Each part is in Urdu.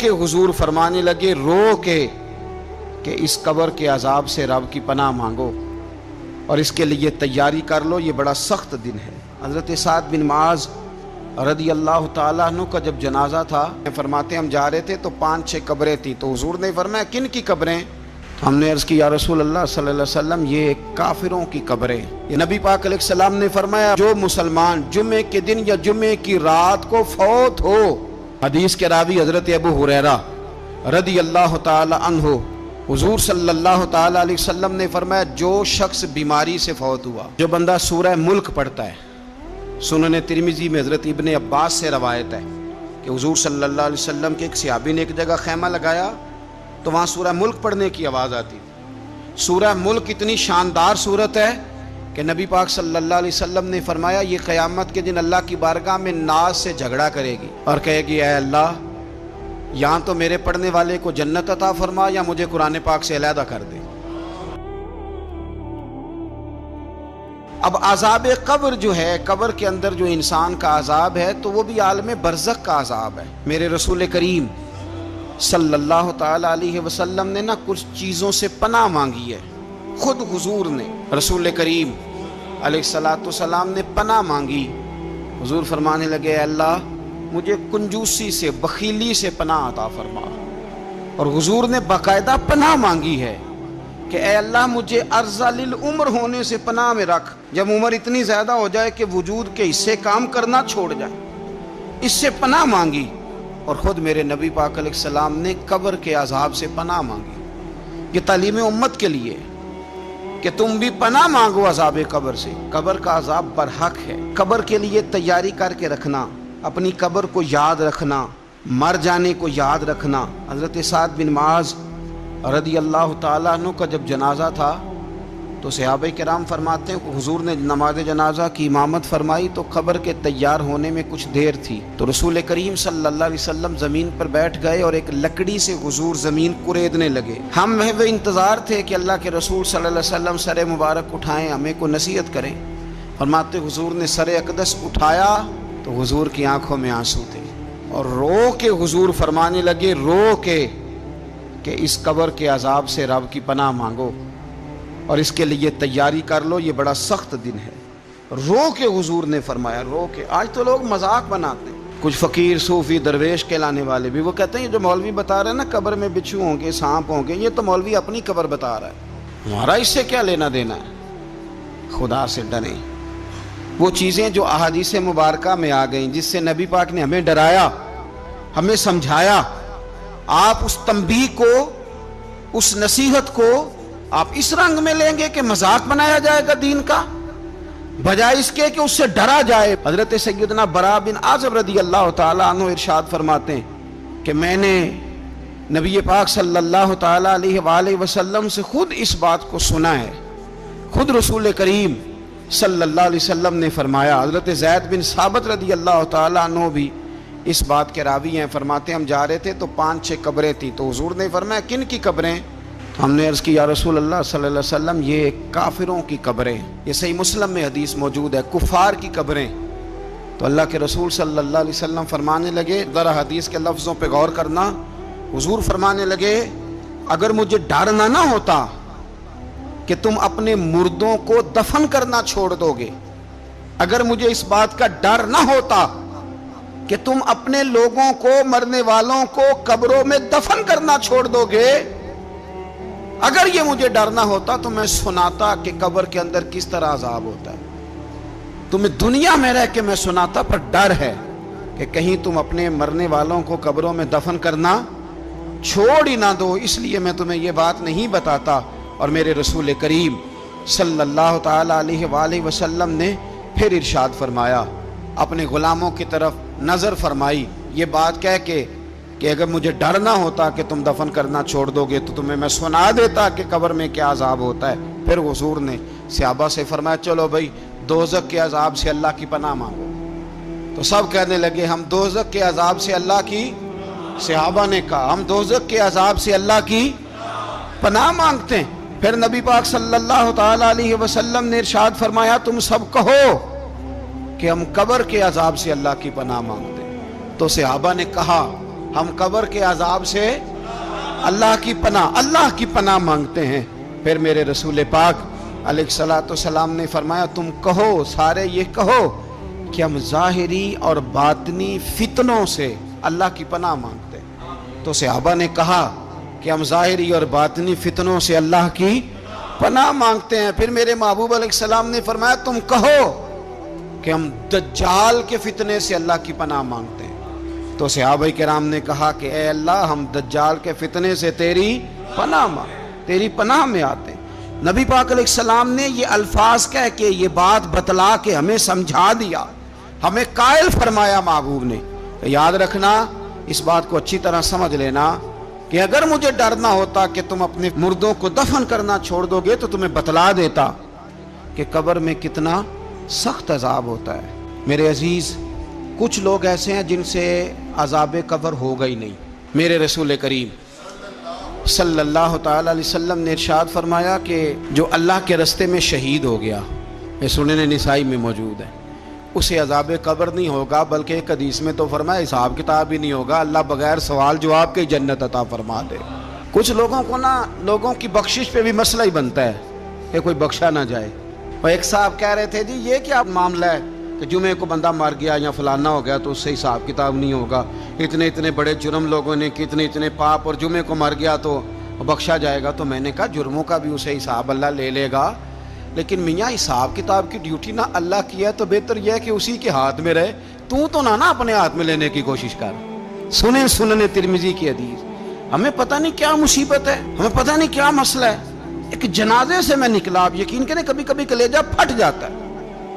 کے حضور فرمانے لگے رو کے کہ اس قبر کے عذاب سے رب کی پناہ مانگو اور اس کے لیے تیاری کر لو، یہ بڑا سخت دن ہے۔ حضرت سعد بن معاذ رضی اللہ تعالیٰ عنہ کا جب جنازہ تھا، فرماتے ہم جا رہے تھے تو 5-6 قبریں تھیں، تو حضور نے فرمایا کن کی قبریں؟ ہم نے عرض کی یا رسول اللہ صلی اللہ علیہ وسلم یہ کافروں کی قبریں۔ یہ نبی پاک علیہ السلام نے فرمایا جو مسلمان جمعے کے دن یا جمعے کی رات کو فوت ہو، حدیث کے راوی حضرت ابو ہریرہ رضی اللہ تعالی عنہ، حضور صلی اللہ تعالی علیہ وسلم نے فرمایا جو شخص بیماری سے فوت ہوا، جو بندہ سورہ ملک پڑھتا ہے، سنن ترمذی میں حضرت ابن عباس سے روایت ہے کہ حضور صلی اللہ علیہ وسلم کے ایک صحابی نے ایک جگہ خیمہ لگایا تو وہاں سورہ ملک پڑھنے کی آواز آتی تھی۔ سورہ ملک اتنی شاندار سورت ہے کہ نبی پاک صلی اللہ علیہ وسلم نے فرمایا یہ قیامت کے دن اللہ کی بارگاہ میں ناز سے جھگڑا کرے گی اور کہے گی اے اللہ یہاں تو میرے پڑھنے والے کو جنت عطا فرما یا مجھے قرآن پاک سے علیحدہ کر دے۔ اب عذاب قبر جو ہے، قبر کے اندر جو انسان کا عذاب ہے تو وہ بھی عالم برزخ کا عذاب ہے۔ میرے رسول کریم صلی اللہ تعالی علیہ وسلم نے نہ کچھ چیزوں سے پناہ مانگی ہے، خود حضور نے، رسول کریم علیہ السلام نے پناہ مانگی۔ حضور فرمانے لگے اے اللہ مجھے کنجوسی سے، بخیلی سے پناہ عطا فرما، اور حضور نے باقاعدہ پناہ مانگی ہے کہ اے اللہ مجھے ارذل العمر ہونے سے پناہ میں رکھ، جب عمر اتنی زیادہ ہو جائے کہ وجود کے حصے کام کرنا چھوڑ جائے، اس سے پناہ مانگی۔ اور خود میرے نبی پاک علیہ السلام نے قبر کے عذاب سے پناہ مانگی۔ یہ تعلیم امت کے لیے کہ تم بھی پناہ مانگو عذاب قبر سے۔ قبر کا عذاب برحق ہے، قبر کے لیے تیاری کر کے رکھنا، اپنی قبر کو یاد رکھنا، مر جانے کو یاد رکھنا۔ حضرت سعد بن معاذ رضی اللہ تعالیٰ عنہ کا جب جنازہ تھا تو صحابہ کرام فرماتے ہیں کہ حضور نے نماز جنازہ کی امامت فرمائی تو قبر کے تیار ہونے میں کچھ دیر تھی، تو رسول کریم صلی اللہ علیہ وسلم زمین پر بیٹھ گئے اور ایک لکڑی سے حضور زمین کریدنے لگے۔ ہم وہ انتظار تھے کہ اللہ کے رسول صلی اللہ علیہ وسلم سر مبارک اٹھائیں، ہمیں کو نصیحت کریں۔ فرماتے حضور نے سر اقدس اٹھایا تو حضور کی آنکھوں میں آنسو تھے اور رو کے حضور فرمانے لگے رو کے کہ اس قبر کے عذاب سے رب کی پناہ مانگو اور اس کے لیے تیاری کر لو، یہ بڑا سخت دن ہے۔ رو کے حضور نے فرمایا، رو کے۔ آج تو لوگ مذاق بناتے ہیں، کچھ فقیر صوفی درویش کہلانے والے بھی، وہ کہتے ہیں یہ جو مولوی بتا رہے ہیں نا قبر میں بچھو ہوں گے، سانپ ہوں گے، یہ تو مولوی اپنی قبر بتا رہا ہے، ہمارا اس سے کیا لینا دینا ہے۔ خدا سے ڈریں۔ وہ چیزیں جو احادیث مبارکہ میں آ گئیں، جس سے نبی پاک نے ہمیں ڈرایا، ہمیں سمجھایا، آپ اس تنبیہ کو، اس نصیحت کو آپ اس رنگ میں لیں گے کہ مذاق بنایا جائے گا دین کا، بجائے اس کے کہ اس سے ڈرا جائے۔ حضرت سیدنا براء بن عازب رضی اللہ تعالیٰ عنہ ارشاد فرماتے ہیں کہ میں نے نبی پاک صلی اللہ تعالیٰ علیہ وآلہ وسلم سے خود اس بات کو سنا ہے، خود رسول کریم صلی اللہ علیہ وسلم نے فرمایا۔ حضرت زید بن ثابت رضی اللہ تعالیٰ عنہ بھی اس بات کے راوی ہیں، فرماتے ہم جا رہے تھے تو 5-6 قبریں تھیں، تو حضور نے فرمایا کن کی قبریں؟ ہم نے عرض کی یا رسول اللہ صلی اللہ علیہ وسلم یہ کافروں کی قبریں۔ یہ صحیح مسلم میں حدیث موجود ہے، کفار کی قبریں۔ تو اللہ کے رسول صلی اللہ علیہ وسلم فرمانے لگے، ذرا حدیث کے لفظوں پہ غور کرنا، حضور فرمانے لگے اگر مجھے ڈر نہ ہوتا کہ تم اپنے مردوں کو دفن کرنا چھوڑ دو گے، اگر مجھے اس بات کا ڈر نہ ہوتا کہ تم اپنے لوگوں کو، مرنے والوں کو قبروں میں دفن کرنا چھوڑ دو گے، اگر یہ مجھے ڈر نہ ہوتا تو میں سناتا کہ قبر کے اندر کس طرح عذاب ہوتا ہے، تمہیں دنیا میں رہ کے میں سناتا، پر ڈر ہے کہ کہیں تم اپنے مرنے والوں کو قبروں میں دفن کرنا چھوڑ ہی نہ دو، اس لیے میں تمہیں یہ بات نہیں بتاتا۔ اور میرے رسول کریم صلی اللہ تعالی علیہ وآلہ وسلم نے پھر ارشاد فرمایا، اپنے غلاموں کی طرف نظر فرمائی، یہ بات کہہ کے کہ اگر مجھے ڈر نہ ہوتا کہ تم دفن کرنا چھوڑ دو گے تو تمہیں میں سنا دیتا کہ قبر میں کیا عذاب ہوتا ہے۔ پھر حضور نے صحابہ سے فرمایا چلو بھائی دوزخ کے عذاب سے اللہ کی پناہ مانگو، تو سب کہنے لگے ہم دوزخ کے عذاب سے اللہ کی، صحابہ نے کہا ہم دوزخ کے عذاب سے اللہ کی پناہ مانگتے ہیں۔ پھر نبی پاک صلی اللہ تعالی علیہ وسلم نے ارشاد فرمایا تم سب کہو کہ ہم قبر کے عذاب سے اللہ کی پناہ مانگتے ہیں۔ تو صحابہ نے کہا ہم قبر کے عذاب سے اللہ کی پناہ مانگتے ہیں۔ پھر میرے رسول پاک علیہ الصلوۃ والسلام نے فرمایا تم کہو، سارے یہ کہو کہ ہم ظاہری اور باطنی فتنوں سے اللہ کی پناہ مانگتے ہیں۔ تو صحابہ نے کہا کہ ہم ظاہری اور باطنی فتنوں سے اللہ کی پناہ مانگتے ہیں۔ پھر میرے محبوب علیہ السلام نے فرمایا تم کہو کہ ہم دجال کے فتنے سے اللہ کی پناہ مانگتے ہیں۔ تو صحابہ کرام نے کہا کہ اے اللہ ہم دجال کے فتنے سے تیری پناہ تیری پناہ میں آتے ہیں۔ نبی پاک علیہ السلام نے یہ الفاظ کہہ کے یہ بات بتلا کے ہمیں سمجھا دیا، ہمیں قائل فرمایا محبوب نے۔ یاد رکھنا، اس بات کو اچھی طرح سمجھ لینا کہ اگر مجھے ڈرنا ہوتا کہ تم اپنے مردوں کو دفن کرنا چھوڑ دو گے تو تمہیں بتلا دیتا کہ قبر میں کتنا سخت عذاب ہوتا ہے۔ میرے عزیز، کچھ لوگ ایسے ہیں جن سے عذاب قبر ہوگا ہی نہیں۔ میرے رسول کریم صلی اللہ تعالی علیہ وسلم نے ارشاد فرمایا کہ جو اللہ کے رستے میں شہید ہو گیا، یہ سنن نسائی میں موجود ہے، اسے عذاب قبر نہیں ہوگا، بلکہ ایک حدیث میں تو فرمایا حساب کتاب ہی نہیں ہوگا، اللہ بغیر سوال جواب کے جنت عطا فرما دے۔ کچھ لوگوں کو لوگوں کی بخشش پہ بھی مسئلہ ہی بنتا ہے کہ کوئی بخشا نہ جائے۔ اور ایک صاحب کہہ رہے تھے جی یہ کیا معاملہ ہے کہ جمعے کو بندہ مر گیا یا فلانا ہو گیا تو اس سے حساب کتاب نہیں ہوگا، اتنے بڑے جرم لوگوں نے اتنے پاپ، اور جمعے کو مر گیا تو بخشا جائے گا۔ تو میں نے کہا جرموں کا بھی اسے حساب اللہ لے لے گا، لیکن میاں حساب کتاب کی ڈیوٹی نہ اللہ کی ہے تو بہتر یہ ہے کہ اسی کے ہاتھ میں رہے، تو نہ اپنے ہاتھ میں لینے کی کوشش کر۔ سنن ترمذی کی حدیث۔ ہمیں پتہ نہیں کیا مصیبت ہے، ہمیں پتہ نہیں کیا مسئلہ ہے۔ ایک جنازے سے میں نکلا، آپ یقین کریں کبھی کبھی کلیجہ پھٹ جاتا ہے۔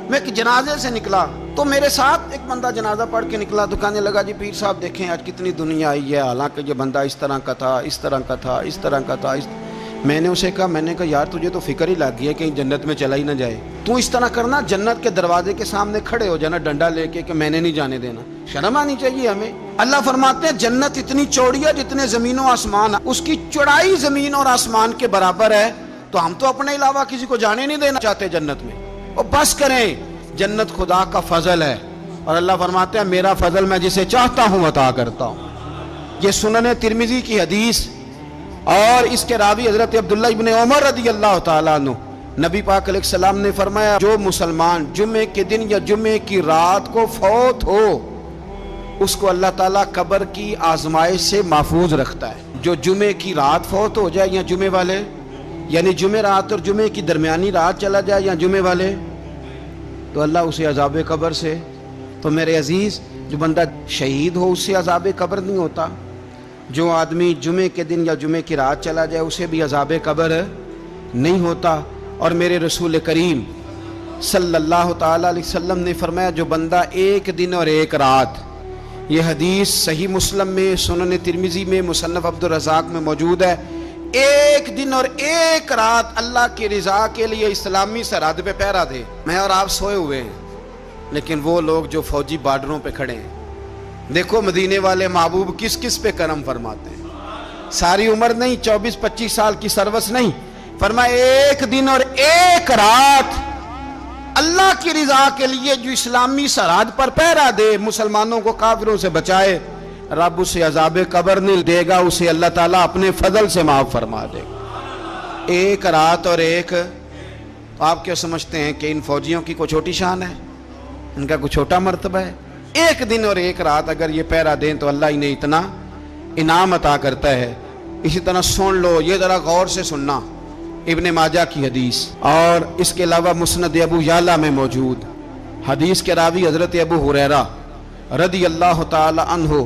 میں ایک جنازے سے نکلا تو میرے ساتھ ایک بندہ جنازہ پڑھ کے نکلا تو کہنے لگا جی پیر صاحب دیکھیں آج کتنی دنیا آئی ہے، حالانکہ یہ بندہ اس طرح کا تھا، اس طرح کا تھا، اس طرح کا تھا۔ میں نے اسے کہا یار تجھے تو فکر ہی لگ گئی ہے کہیں جنت میں چلا ہی نہ جائے، تو اس طرح کرنا جنت کے دروازے کے سامنے کھڑے ہو جانا ڈنڈا لے کے کہ میں نے نہیں جانے دینا۔ شرم آنی چاہیے ہمیں۔ اللہ فرماتے ہیں جنت اتنی چوڑی ہے جتنے زمین و آسمان، اس کی چوڑائی زمین اور آسمان کے برابر ہے، تو ہم تو اپنے علاوہ کسی کو جانے نہیں دینا چاہتے جنت میں۔ اور بس کریں، جنت خدا کا فضل ہے، اور اللہ فرماتے ہیں میرا فضل میں جسے چاہتا ہوں عطا کرتا ہوں۔ یہ سنن ترمذی کی حدیث، اور اس کے راوی حضرت عبداللہ ابن عمر رضی اللہ تعالیٰ عنہ، نبی پاک علیہ السلام نے فرمایا جو مسلمان جمعے کے دن یا جمعے کی رات کو فوت ہو اس کو اللہ تعالیٰ قبر کی آزمائش سے محفوظ رکھتا ہے۔ جو جمعے کی رات فوت ہو جائے یا جمعے والے، یعنی جمعے رات اور جمعے کی درمیانی رات چلا جائے یا جمعے والے، تو اللہ اسے عذاب قبر سے، تو میرے عزیز جو بندہ شہید ہو اس سے عذاب قبر نہیں ہوتا، جو آدمی جمعے کے دن یا جمعے کی رات چلا جائے اسے بھی عذاب قبر نہیں ہوتا۔ اور میرے رسول کریم صلی اللہ تعالیٰ علیہ وسلم نے فرمایا جو بندہ ایک دن اور ایک رات، یہ حدیث صحیح مسلم میں، سنن ترمذی میں، مصنف عبد الرزاق میں موجود ہے، ایک دن اور ایک رات اللہ کی رضا کے لیے اسلامی سرحد پہ پہرا دے۔ میں اور آپ سوئے ہوئے ہیں، لیکن وہ لوگ جو فوجی بارڈروں پہ کھڑے ہیں، دیکھو مدینے والے محبوب کس کس پہ کرم فرماتے ہیں۔ ساری عمر نہیں، 24-25 سال کی سروس نہیں، فرمایا ایک دن اور ایک رات اللہ کی رضا کے لیے جو اسلامی سرحد پر پہرا دے، مسلمانوں کو کافروں سے بچائے، رب اسے عذاب قبر نہیں دے گا، اسے اللہ تعالیٰ اپنے فضل سے معاف فرما دے گا۔ ایک رات اور ایک، آپ کیا سمجھتے ہیں کہ ان فوجیوں کی کوئی چھوٹی شان ہے؟ ان کا کوئی چھوٹا مرتبہ ہے؟ ایک دن اور ایک رات اگر یہ پہرا دیں تو اللہ انہیں اتنا انعام عطا کرتا ہے۔ اسی طرح سن لو، یہ ذرا غور سے سننا، ابن ماجہ کی حدیث، اور اس کے علاوہ مسند ابو یعلا میں موجود حدیث کے راوی حضرت ابو ہریرہ رضی اللہ تعالی عنہ،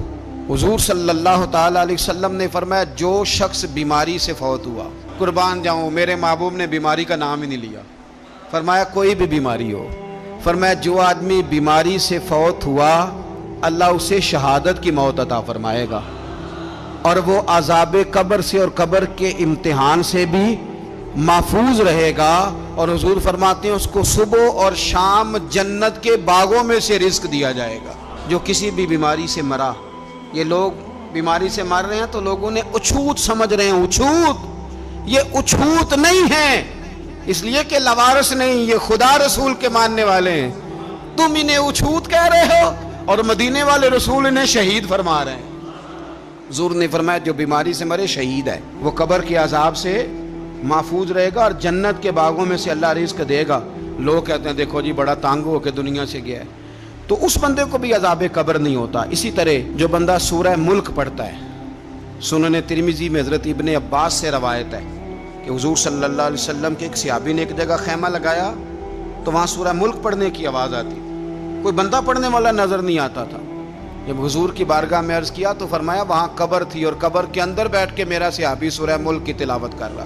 حضور صلی اللہ تعالی علیہ وسلم نے فرمایا جو شخص بیماری سے فوت ہوا، قربان جاؤں میرے محبوب نے بیماری کا نام ہی نہیں لیا، فرمایا کوئی بھی بیماری ہو، فرمایا جو آدمی بیماری سے فوت ہوا اللہ اسے شہادت کی موت عطا فرمائے گا، اور وہ عذاب قبر سے اور قبر کے امتحان سے بھی محفوظ رہے گا، اور حضور فرماتے ہیں اس کو صبح اور شام جنت کے باغوں میں سے رزق دیا جائے گا۔ جو کسی بھی بیماری سے مرا، یہ لوگ بیماری سے مر رہے ہیں تو لوگوں نے اچھوت سمجھ رہے ہیں، اچھوت، یہ اچھوت نہیں ہے، اس لیے کہ لوارث نہیں، یہ خدا رسول کے ماننے والے ہیں، تم انہیں اچھوت کہہ رہے ہو اور مدینے والے رسول انہیں شہید فرما رہے ہیں۔ حضور نے فرمایا جو بیماری سے مرے شہید ہے، وہ قبر کے عذاب سے محفوظ رہے گا اور جنت کے باغوں میں سے اللہ رزق دے گا۔ لوگ کہتے ہیں دیکھو جی بڑا تنگ ہو کے دنیا سے گیا ہے، تو اس بندے کو بھی عذاب قبر نہیں ہوتا۔ اسی طرح جو بندہ سورہ ملک پڑھتا ہے، سنن ترمذی میں حضرت ابن عباس سے روایت ہے کہ حضور صلی اللہ علیہ وسلم کے ایک صحابی نے ایک جگہ خیمہ لگایا تو وہاں سورہ ملک پڑھنے کی آواز آتی، کوئی بندہ پڑھنے والا نظر نہیں آتا تھا۔ جب حضور کی بارگاہ میں عرض کیا تو فرمایا وہاں قبر تھی اور قبر کے اندر بیٹھ کے میرا صحابی سورہ ملک کی تلاوت کر رہا۔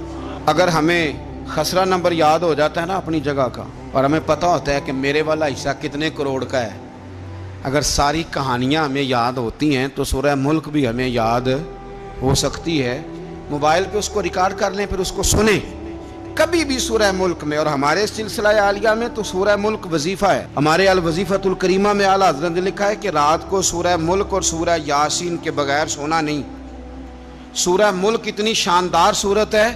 اگر ہمیں خسرہ نمبر یاد ہو جاتا ہے نا اپنی جگہ کا، اور ہمیں پتہ ہوتا ہے کہ میرے والا حصہ کتنے کروڑ کا ہے، اگر ساری کہانیاں ہمیں یاد ہوتی ہیں تو سورہ ملک بھی ہمیں یاد ہو سکتی ہے۔ موبائل پہ اس کو ریکارڈ کر لیں، پھر اس کو سنیں کبھی بھی سورہ ملک میں۔ اور ہمارے سلسلہ عالیہ میں تو سورہ ملک وظیفہ ہے۔ ہمارے الوظیفۃ الکریمہ میں اعلیٰ حضرت نے لکھا ہے کہ رات کو سورہ ملک اور سورہ یاسین کے بغیر سونا نہیں۔ سورہ ملک اتنی شاندار صورت ہے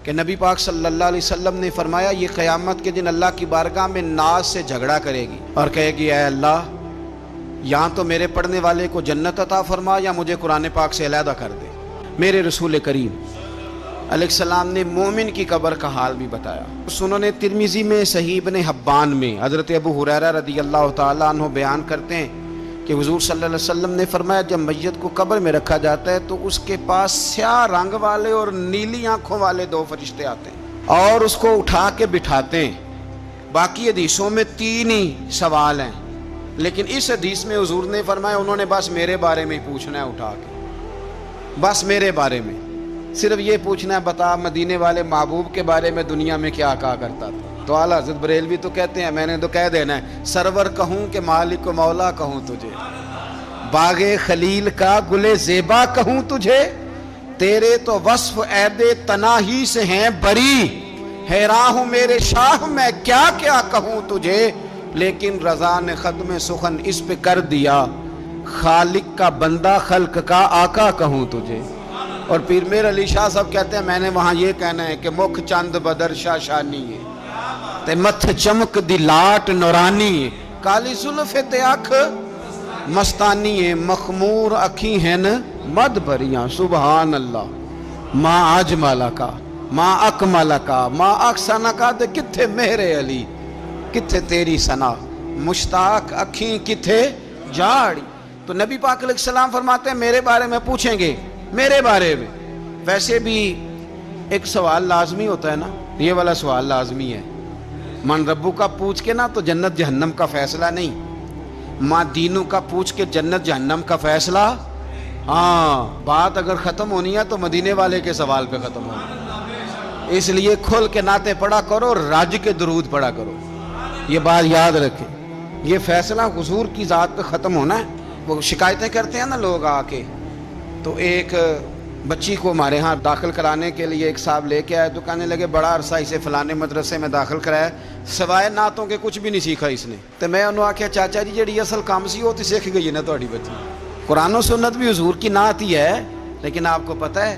کہ نبی پاک صلی اللہ علیہ وسلم نے فرمایا یہ قیامت کے دن اللہ کی بارگاہ میں ناز سے جھگڑا کرے گی اور کہے گی اے اللہ یہاں تو میرے پڑھنے والے کو جنت عطا فرما یا مجھے قرآن پاک سے علیحدہ کر دے۔ میرے رسول کریم علیہ السلام نے مومن کی قبر کا حال بھی بتایا۔ سنن ترمذی میں صحیح ابن حبان میں حضرت ابو ہریرہ رضی اللہ تعالیٰ عنہ بیان کرتے ہیں کہ حضور صلی اللہ علیہ وسلم نے فرمایا جب میت کو قبر میں رکھا جاتا ہے تو اس کے پاس سیاہ رنگ والے اور نیلی آنکھوں والے دو فرشتے آتے ہیں اور اس کو اٹھا کے بٹھاتے ہیں۔ باقی حدیثوں میں 3 ہی سوال ہیں، لیکن اس حدیث میں حضور نے فرمایا انہوں نے بس میرے بارے میں ہی پوچھنا ہے، اٹھا کے بس میرے بارے میں صرف یہ پوچھنا ہے بتا مدینے والے محبوب کے بارے میں دنیا میں کیا کہا کرتا تھا۔ تو اعلیٰ حضرت بریلوی تو کہتے ہیں میں نے تو کہہ دینا ہے سرور کہوں کہ مالک و مولا کہوں تجھے، باغ خلیل کا گل زیبا کہوں تجھے، تیرے تو وصف عید تناہی سے ہیں بری، حیراں ہوں میرے شاہ میں کیا کیا کہوں تجھے، لیکن رضا نے ختم سخن اس پہ کر دیا، خالق کا بندہ خلق کا آقا کہوں تجھے۔ اور پیر میر علی شاہ صاحب کہتے ہیں میں نے وہاں یہ کہنا ہے کہ مکھ چند بدر شاہ شانی ہے تے متھ چمک دی لاٹ نورانی ہے، کالی زلف تے اکھ مستانی ہے، مخمور اکھی ہیں مد بریاں، سبحان اللہ ما اجمل کا ما اکمل کا ما احسن کا، تے کتھے مہر علی کتھے تیری ثنا، مشتاق اکھیں کتھے جاڑی۔ تو نبی پاک علیہ السلام فرماتے ہیں میرے بارے میں پوچھیں گے، میرے بارے میں۔ ویسے بھی ایک سوال لازمی ہوتا ہے نا، یہ والا سوال لازمی ہے، من ربو کا پوچھ کے نا تو جنت جہنم کا فیصلہ نہیں، ماں دینوں کا پوچھ کے جنت جہنم کا فیصلہ۔ ہاں بات اگر ختم ہونی ہے تو مدینے والے کے سوال پہ ختم ہونی، اس لیے کھل کے نعتیں پڑھا کرو، راج کے درود پڑھا کرو، یہ بات یاد رکھیں۔ یہ فیصلہ حضور کی ذات پہ ختم ہونا ہے۔ وہ شکایتیں کرتے ہیں نا لوگ آ کے، تو ایک بچی کو ہمارے ہاں داخل کرانے کے لیے ایک صاحب لے کے آئے تو کہنے لگے بڑا عرصہ اسے فلانے مدرسے میں داخل کرایا، سوائے نعتوں کے کچھ بھی نہیں سیکھا اس نے۔ تو میں انہوں آکھیا چاچا جی جڑی اصل کام سی وہ تو سیکھ گئی ہے نا تہاڈی بچی، قرآن و سنت بھی حضور کی نعت ہی ہے، لیکن آپ کو پتہ ہے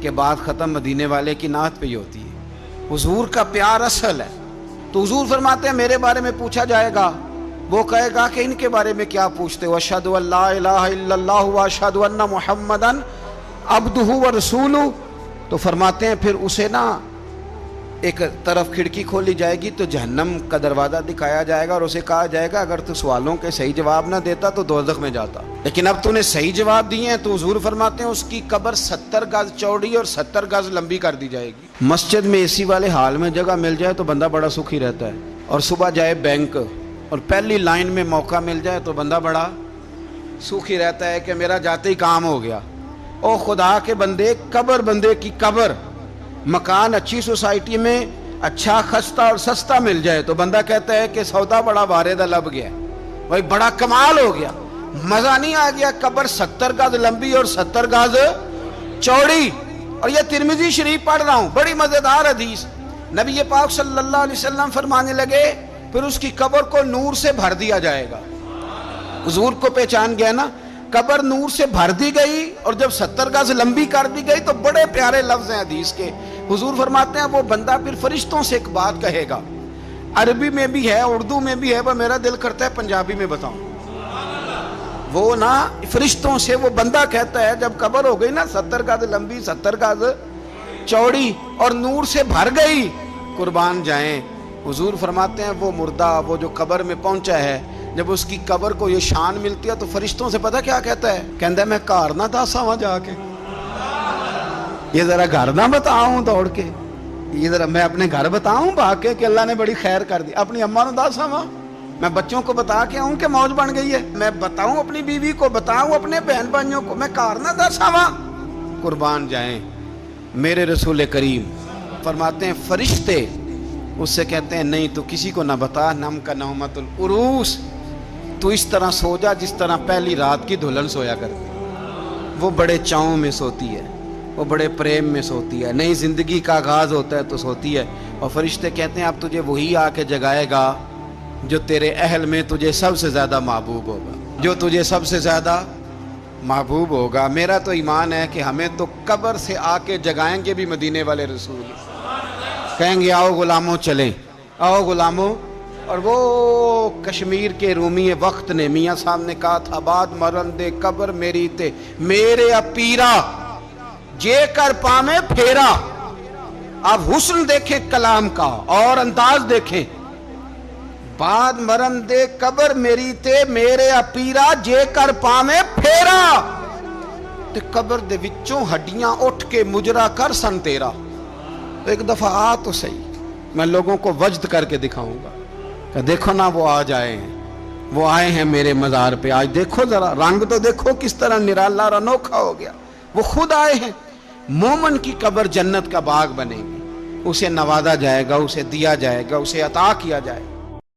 کہ بات ختم مدینے والے کی نعت پہ ہی ہوتی ہے، حضور کا پیار اصل ہے۔ تو حضور فرماتے ہیں میرے بارے میں پوچھا جائے گا، وہ کہے گا کہ ان کے بارے میں کیا پوچھتے ہو، اشہد ان لا الہ الا اللہ واشہد ان محمدن عبدہ ورسولہ۔ تو فرماتے ہیں پھر اسے نا ایک طرف کھڑکی کھولی جائے گی تو جہنم کا دروازہ دکھایا جائے گا اور اسے کہا جائے گا اگر تو سوالوں کے صحیح جواب نہ دیتا تو دوزخ میں جاتا، لیکن اب تو نے صحیح جواب دیے ہیں۔ تو حضور فرماتے ہیں اس کی قبر 70 گز چوڑی اور 70 گز لمبی کر دی جائے گی۔ مسجد میں اے سی والے حال میں جگہ مل جائے تو بندہ بڑا سکھی رہتا ہے، اور صبح جائے بینک اور پہلی لائن میں موقع مل جائے تو بندہ بڑا سکھی رہتا ہے کہ میرا جاتے ہی کام ہو گیا۔ او خدا کے بندے، قبر بندے کی قبر، مکان اچھی سوسائٹی میں اچھا خستہ اور سستا مل جائے تو بندہ کہتا ہے کہ سودا بڑا واردہ لب گیا، بھائی بڑا کمال ہو گیا، مزہ نہیں آ گیا۔ قبر 70 گز لمبی اور 70 گز چوڑی، اور یہ ترمذی شریف پڑھ رہا ہوں، بڑی مزیدار حدیث۔ نبی پاک صلی اللہ علیہ وسلم فرمانے لگے پھر اس کی قبر کو نور سے بھر دیا جائے گا۔ حضور کو پہچان گیا نا، قبر نور سے بھر دی گئی اور جب 70 گز لمبی کر دی گئی تو بڑے پیارے لفظ ہیں حدیث کے۔ حضور فرماتے ہیں وہ بندہ پھر فرشتوں سے ایک بات کہے گا، عربی میں بھی ہے، اردو میں بھی ہے، وہ میرا دل کرتا ہے پنجابی میں بتاؤں۔ وہ نا فرشتوں سے وہ بندہ کہتا ہے جب قبر ہو گئی نا 70 گز لمبی 70 گز چوڑی اور نور سے بھر گئی، قربان جائیں، حضور فرماتے ہیں وہ مردہ وہ جو قبر میں پہنچا ہے، جب اس کی قبر کو یہ شان ملتی ہے تو فرشتوں سے پتہ کیا کہتا ہے؟ کہتا ہے میں گھر نہ داسا وہاں جا کے، یہ ذرا گھر نہ بتاؤں دوڑ کے، یہ ذرا میں اپنے گھر بتاؤں بھاگ کے کہ اللہ نے بڑی خیر کر دی، اپنی اماں نو داسا وہاں، میں بچوں کو بتا کے آؤں کہ موج بن گئی ہے، میں بتاؤں اپنی بیوی کو، بتاؤں اپنے بہن بھائیوں کو، میں گھر نہ داسا وہاں۔ قربان جائیں، میرے رسول کریم فرماتے ہیں فرشتے اس سے کہتے ہیں نہیں تو کسی کو نہ بتا، نم کا نومت العروس، تو اس طرح سو جا جس طرح پہلی رات کی دلہن سویا کرتی، وہ بڑے چاؤں میں سوتی ہے، وہ بڑے پریم میں سوتی ہے، نئی زندگی کا آغاز ہوتا ہے تو سوتی ہے، اور فرشتے کہتے ہیں اب تجھے وہی آ کے جگائے گا جو تیرے اہل میں تجھے سب سے زیادہ محبوب ہوگا، جو تجھے سب سے زیادہ محبوب ہوگا۔ میرا تو ایمان ہے کہ ہمیں تو قبر سے آ کے جگائیں گے بھی مدینے والے رسول، کہیں گے آؤ غلاموں چلیں، آؤ غلاموں۔ اور وہ کشمیر کے رومی وقت نے میاں صاحب نے کہا تھا بعد مرندے قبر میری تے میرے اپیرا جے کر پامے پھیرا۔ اب حسن دیکھیں کلام کا اور انداز دیکھیں، بعد مرندے قبر میری تے میرے اپیرا جے کر پامے پھیرا، تے قبر دے وچوں ہڈیاں اٹھ کے مجرا کر سن تیرا۔ ایک دفعہ آ تو صحیح، میں لوگوں کو وجد کر کے دکھاؤں گا کہ دیکھو نا وہ آج آئے ہیں، وہ آئے ہیں میرے مزار پہ، آج دیکھو ذرا رنگ تو دیکھو کس طرح نرالا اور انوکھا ہو گیا، وہ خود آئے ہیں۔ مومن کی قبر جنت کا باغ بنے گی، اسے نوازا جائے گا، اسے دیا جائے گا، اسے عطا کیا جائے گا۔